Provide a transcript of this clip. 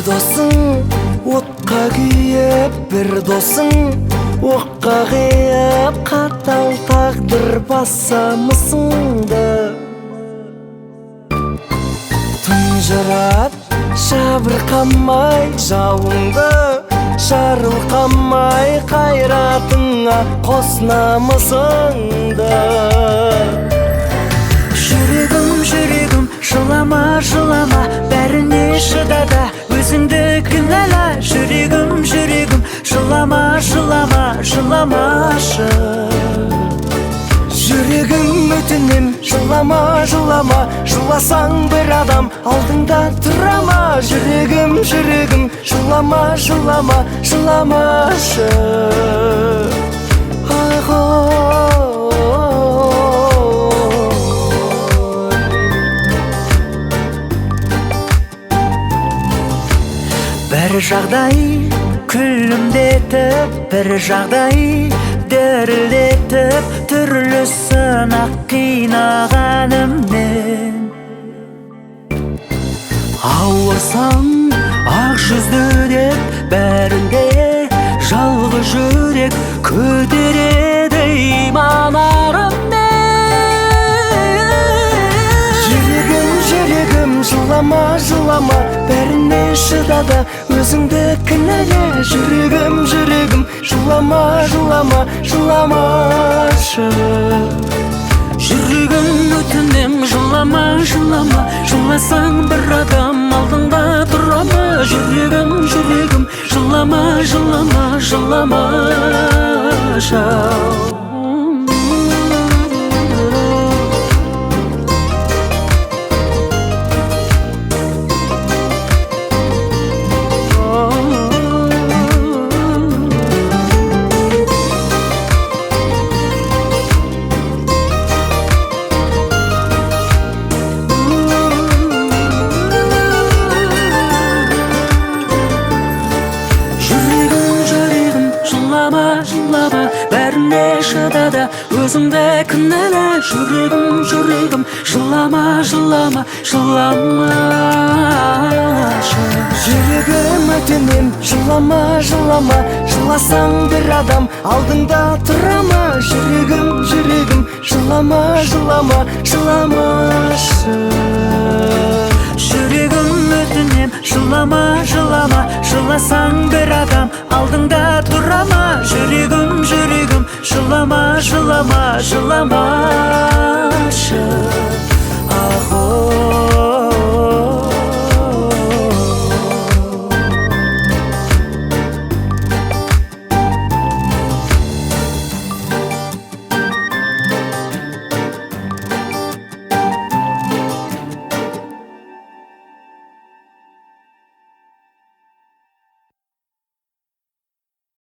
досың отқа күйіп, бір досың оққа қиып, қатал тағдыр басамысыңды. Тұнжырап жабырқамай жауыңды, жарылқамай қайратыңа қос намысыңды. Жүрегім, жылама, жылама, бәріне шыдада, өзіңді кінәла. Жүрегім, жылама, жылама, жыламашы. Жүрегім, өтінем, жылама, жылама, жыласаң бір адам алдыңда тұра ма? Жүрегім, жылама, жылама, жыламашы. Бір жағдай күлімдетіп, бір жағдай дірілдетіп, түрлі сынақ қинағанымнен. Ауырсаң ақ жүзді деп, бәрінде жалғыз жүрек көтереді иманарыммен. Жүрегім, жылама, жылама, бәріне шыдада, өзіңді кінәле. Жүрегім, жылама, жылама, жыламашы. Жүрегім, өтінем, жылама, жылама, жыласаң бір адам алдыңда тұра ма? Жүрегім, жылама, жылама, жыламашы. Жылама, бәріне шыдада, өзіңді кінәлә. Жүрегім, жылама, жылама, жыламашы. Жүрегім, өтінем, жылама, жылама, жыласаң бір адам алдыңда тұра ма? Жүрегім, жылама, жылама, жыламашы. Жүрегім, өтінем, жылама, жылама, жыласаң бір адам алдыңда тұра ма? Жүрегім, жылама, жылама, жыламашы.